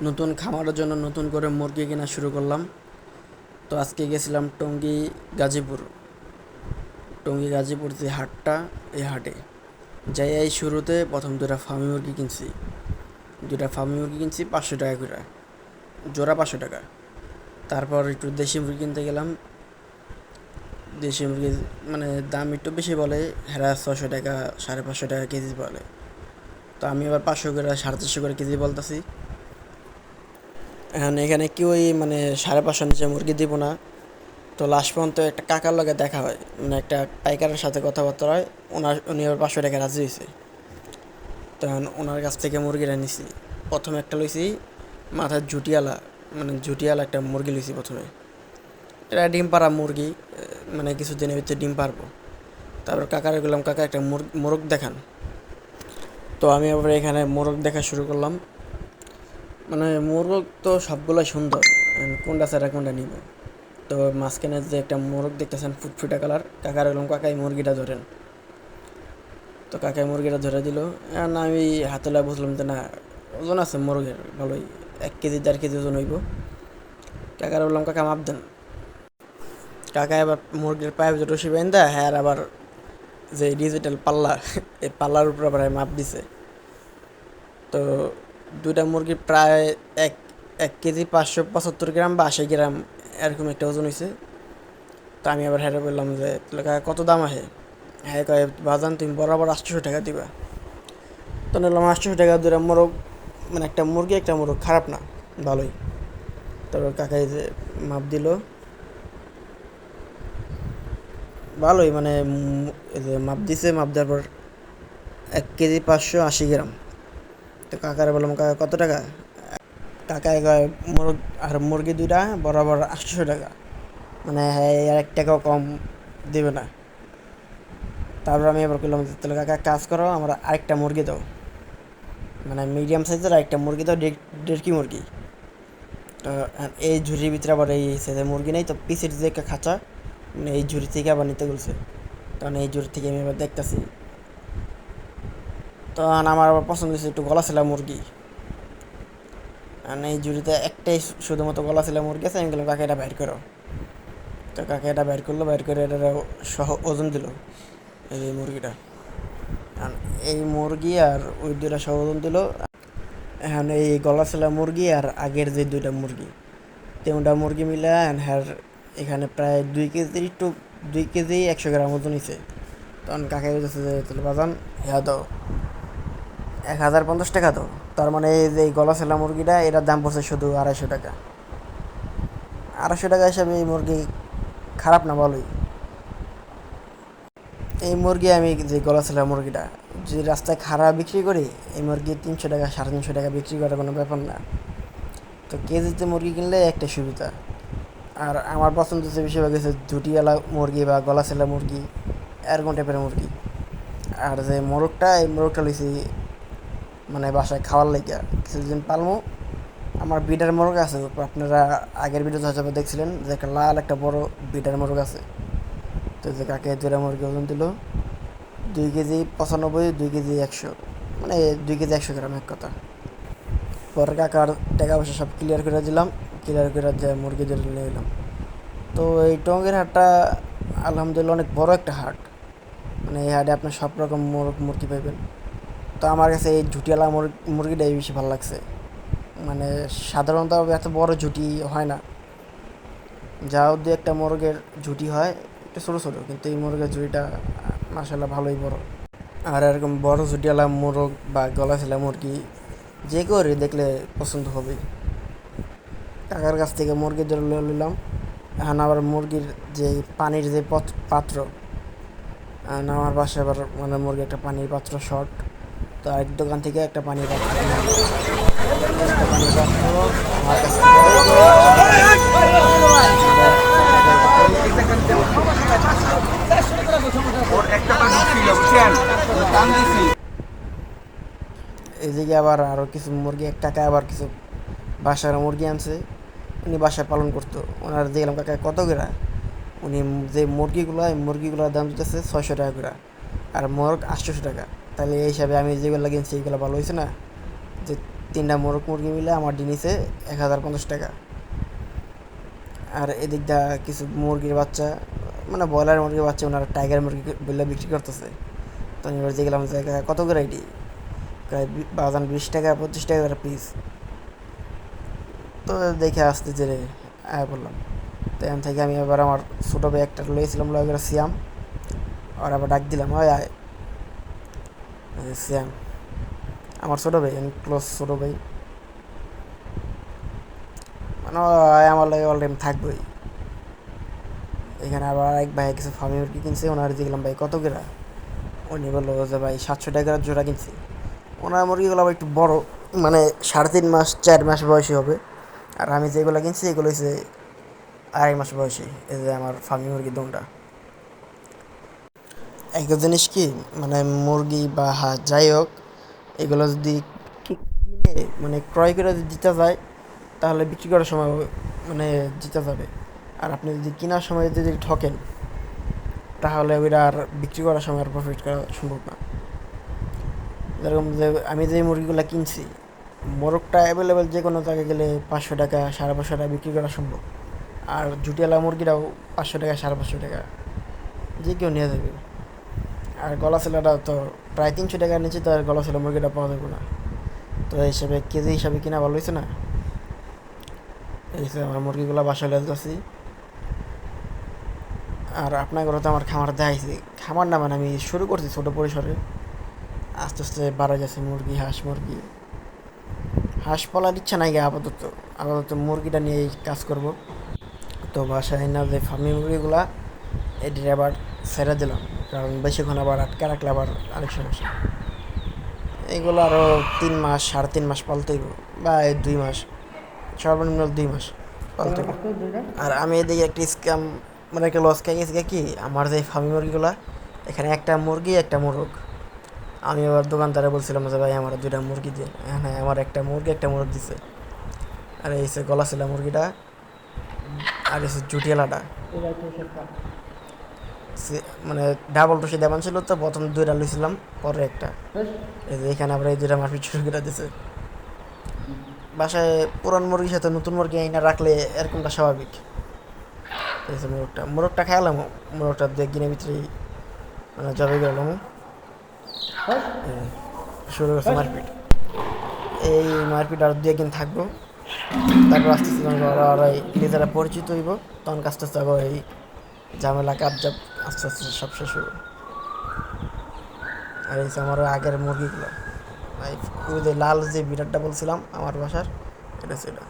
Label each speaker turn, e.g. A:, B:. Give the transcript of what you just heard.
A: নতুন খামারের জন্য নতুন করে মুরগি কেনা শুরু করলাম। তো আজকে গেছিলাম গাজীপুর টঙ্গী গাজীপুর যে হাটটা, এই হাটে যাই এই শুরুতে প্রথম দুটা ফার্মি মুরগি কিনছি 500 টাকা করে, জোড়া 500 টাকা। তারপর একটু দেশি মুরগি কিনতে গেলাম। দেশি মুরগি মানে দাম একটু বেশি বলে, হেরা 600 টাকা 550 টাকা কেজি বলে। তো আমি আবার 500 করে 450 করে কেজি বলতেছি। এখন এখানে কেউই মানে 550 নিচে মুরগি দিব না। তো লাস্ট পর্যন্ত একটা কাকার লগে দেখা হয়, মানে একটা পাইকারের সাথে কথাবার্তা হয়। উনি আবার 500 টাকা রাজি হয়েছে। তখন ওনার কাছ থেকে মুরগিটা নিছি। প্রথমে একটা লইছি মাথার জুটিয়ালা, মানে জুটিয়ালা একটা মুরগি লইছি প্রথমে। এটা ডিম পাড়া মুরগি, মানে কিছুদিনের ভিতরে ডিম পারবো। তারপর কাকারে বললাম, কাকা একটা মোরগ দেখান। তো আমি আবার এখানে মোরগ দেখা শুরু করলাম। মানে মোরগ তো সবগুলোই সুন্দর, কোনটা ছাড়া কোনটা নিব। তো মাঝখানে যে একটা মোরগ দেখতেছেন ফুটফুটা কালার, কাকার বললাম, কাকা এই মুরগিটা ধরেন। তো কাকাই মুরগিটা ধরে দিল। না আমি হাতে লাগে বুঝলাম যে না, ওজন আছে মুরগের ভালোই, 1 কেজি 1.5 কেজি ওজন হইব। কাকার বললাম, কাকা মাপ দেন। কাকা এবার মুরগির পায়ে ভিতরে রশি বেঁধে, হ্যাঁ, আর আবার যে ডিজিটাল পাল্লা, এই পাল্লার উপর আবার মাপ দিছে। তো দুইটা মুরগি প্রায় এক 1 কেজি 575 গ্রাম বা 80 গ্রাম এরকম একটা ওজন হয়েছে। তো আমি আবার হ্যাঁ বললাম যে, তাহলে কাকা কত দাম আহে? হ্যাঁ কয়, বাজান তুমি বরাবর 800 টাকা দিবা। তো নিলাম 800 টাকা দুটা মোরগ, মানে একটা মুরগি একটা মোরগ, খারাপ না, ভালোই। তারপর কাকাই যে মাপ দিল, ভালোই মানে এই যে মাপ দিছে, মাপ দেওয়ার পর 1 কেজি 580 গ্রাম। তো কাকারে বললাম, কাকা কত টাকা? কাকায় কয়, মোরগ আর মুরগি দুইটা বরাবর 800 টাকা, মানে হ্যাঁ আর 1 টাকাও কম দেবে না। তারপর আমি এবার করলাম, তাহলে কাকা কাজ করো, আমার আরেকটা মুরগি দাও, মানে মিডিয়াম সাইজের আরেকটা মুরগি দাও, দেড়কি মুরগি। তো এই ঝুড়ির ভিতরে আবার এই সাইজের মুরগি নেই, তো পিসের যে একটা খাঁচা, মানে এই ঝুড়ি থেকে আবার নিতে বলছে। তখন এই ঝুড়ি থেকে আমি আবার দেখতেছি। তখন আমার আবার পছন্দ হয়েছে একটু গলা ছেলা মুরগি। আর এই ঝুড়িতে একটাই শুধুমাত্র গলা ছেলা মুরগি আছে। আমি বললাম, কাকা এটা বাইর করো। তো কাকা এটা বাইর করলো, বাইর করে এটা সহ ওজন দিল, এই মুরগিটা। আর এই মুরগি আর ওই দুইটা সহ ওজন দিল। এখন এই গলা ছেলা মুরগি আর আগের যে দুইটা মুরগি, তিনটা মুরগি মিলে হ্যাঁ এখানে প্রায় 2 কেজি একটু, 2 কেজি 100 গ্রাম ওজন নিছে। তখন কাকা বলতেছে যে, তাহলে বাজান হ্যাঁ দাও, 1050 টাকা দাও। তার মানে এই যে এই গলা ছেলা মুরগিটা, এটার দাম পড়ছে শুধু 250 টাকা। 250 টাকা হিসাবে এই মুরগি খারাপ না, ভালোই। এই মুরগি আমি যে গলা ছেলা মুরগিটা যে রাস্তায় খারাপ বিক্রি করি, এই মুরগি 300 টাকা 350 টাকা বিক্রি করার কোনো ব্যাপার না। তো কেজিতে মুরগি কিনলে একটা সুবিধা। আর আমার পছন্দ হচ্ছে বেশিরভাগ হচ্ছে ঝুটিওয়ালা মুরগি বা গলা ছেলা মুরগি, এরকম টাইপের মুরগি। আর যে মোরগটা, এই মোরগটা লইছি মানে বাসায় খাওয়ার লাগিয়া, কিছুদিন পালমো। আমার বিডার মোরগ আছে, আপনারা আগের ভিডিওতে হয়তো দেখছিলেন যে একটা লাল একটা বড় বিডার মোরগ আছে। তো যে কাকে দুটা মুরগি ওজন দিল 2 কেজি 95, 2 কেজি 100, মানে 2 কেজি 100 গ্রাম এক কথা। পরে কাকার টাকা পয়সা সব ক্লিয়ার করে দিলাম, ক্লিয়ার করে যে মুরগি দিয়ে নিয়ে এলাম। তো এই টঙ্গীর হাটটা আলহামদুলিল্লাহ অনেক বড় একটা হাট। মানে এই হাটে আপনি সব রকম মুরগি পাইবেন। তো আমার কাছে এই ঝুটিওয়ালা মুরগিটাই বেশি ভালো লাগছে। মানে সাধারণত এত বড় ঝুটি হয় না, যাও দু একটা মোরগের ঝুটি হয় একটু ছোটো ছোটো, কিন্তু এই মুরগের ঝুটিটা মাসাল্লাহ ভালোই বড়। আর এরকম বড় ঝুটিওয়ালা মোরগ বা গলা ছেলা মুরগি যে করে দেখলে পছন্দ হবে। কাকার কাছ থেকে মুরগি ধরে নিলাম। এখন আবার মুরগির যে পানির যে পাত্র, আমার বাসায় আবার মানে মুরগি একটা পানির পাত্র শর্ট। তো এক দোকান থেকে একটা পানির পাত্র কিনলাম। একটা পানির পাত্র আমার কাছ থেকে আমরা কাকার কাছে এদিকে আবার আরও কিছু মুরগি, এক কাকা আবার কিছু বাসার মুরগি আনছে, উনি বাসায় পালন করতো। ওনার দেখলাম, কাকা কত করে? উনি যে মুরগিগুলো, এই মুরগিগুলোর দাম দিতেছে 600 টাকা করে, আর মোরগ 800 টাকা। তাহলে এই হিসাবে আমি যেগুলো কিনছি এইগুলো ভালো হয়েছে না, যে 3টা মোরগ মুরগি মিলে আমার দিনিছে 1050 টাকা। আর এদিক দা কিছু মুরগির বাচ্চা, মানে ব্রয়লার মুরগির বাচ্চা ওনারা টাইগার মুরগি বলে বিক্রি করতেছে। তো আমি এবার দেখলাম জায়গা কত করে আইডি, প্রায় বাজান 20 টাকা 25 টাকা করে পিস। তো দেখে আসতে যে আয়া বললাম। তো এখান থেকে আমি এবার আমার ছোটো ভাই একটা লইয়েছিলাম, লয়ে করে সিয়াম, আর আবার ডাক দিলাম, ওই আয়। সিয়াম আমার ছোটো ভাই, ক্লোজ ছোটো ভাই, মানে আমার লাগে অল টাইম থাকবোই এখানে। আবার এক ভাই কিছু ফার্মি মুরগি কিনছে, ওনার দেখলাম ভাই কত করে। উনি বললো যে ভাই 700 টাকার জোড়া কিনছি। ওনার মুরগিগুলো আবার একটু বড়, মানে 3.5 মাস 4 মাস বয়সী হবে। আর আমি যেগুলো কিনছি এগুলো হচ্ছে 2.5 মাস বয়সী। এই যে আমার ফার্মি মুরগির দমটা। একটা জিনিস কি, মানে মুরগি বা হাঁস যাই হোক, এগুলো যদি কিনে মানে ক্রয় করে যদি দিতে যায়, তাহলে বিক্রি করার সময় মানে জিতে যাবে। আর আপনি যদি কেনার সময় যদি ঠকেন, তাহলে ওইটা আর বিক্রি করার সময় আর প্রফিট করা সম্ভব না। যেরকম যে আমি যে মুরগিগুলো কিনছি, মোরগটা অ্যাভেলেবেল যে কোনো জায়গায় গেলে 500 টাকা 550 টাকা বিক্রি করা সম্ভব। আর জুটিয়ালা মুরগিটাও 500 টাকা 550 টাকা যে কেউ নিয়ে যাবে। আর গলা ছেলাটা তো প্রায় 300 টাকার নিচে তো আর গলা ছেলা মুরগিটা পাওয়া যাবে না। তো এই হিসাবে কেজি হিসাবে কিনা ভালো হয়েছে না। এই হিসেবে আমার মুরগিগুলো বাসায় লেগে যাচ্ছি। আর আপনার ঘরে তো আমার খামার দেখাইছি, খামার না মানে আমি শুরু করছি ছোটো পরিসরে, আস্তে আস্তে বাড়া যাচ্ছে মুরগি হাঁস মুরগি। হাঁস পালার ইচ্ছা নাই গে আপাতত, আপাতত মুরগিটা নিয়েই কাজ করব। তো বাসায় না যে ফার্মি মুরগিগুলা এটির আবার ছেড়ে দিলাম, কারণ বেশিক্ষণ আবার আটকে রাখলে আবার আরেক সমস্যা। এইগুলো আরও 3 মাস 3.5 মাস পালতে হইব, বা 2 মাস, সর্বনিম্ন 2 মাস পালতে হইব। আর আমি এদিকে একটা স্ক্যাম, মানে একটা লস খেয়ে গেছি কি, আমার যে ফার্মি মুরগিগুলা, এখানে একটা মুরগি একটা মোরগ। আমি আবার দোকানদারে বলছিলাম যে ভাই আমার 2টা মুরগি দিয়ে, হ্যাঁ আমার একটা মুরগি একটা মোরগ দিছে। আর এই সে গলা ছিল মুরগিটা, আর এই জুটিয়ালাটা মানে ডাবল টুসি দেবান ছিল। তো প্রথম 2টা লইছিলাম, পরে একটা। এই যে এখানে আমরা এই 2টা মারপিট শুরু করে দিছে। বাসায় পুরান মুরগির সাথে নতুন মুরগি আইনা রাখলে এরকমটা স্বাভাবিক। এই যে মোরগটা খাইলাম, মোরগটা 2 একদিনের ভিতরেই মানে জবে গেলাম, শুরু করছে মারপিট। এই মারপিট আর 2 একদিন থাকবো, তারপর আস্তে আস্তে যখন ওরা নিজেরা পরিচিত হইব, তখন আস্তে আস্তে আবার এই ঝামেলা কাবজাব আস্তে আস্তে সব শেষ হইব। আর এই যে আমার আগের মুরগিগুলো, ওই যে লাল যে বিড়ালটা বলছিলাম আমার বাসার, এটা সেটা।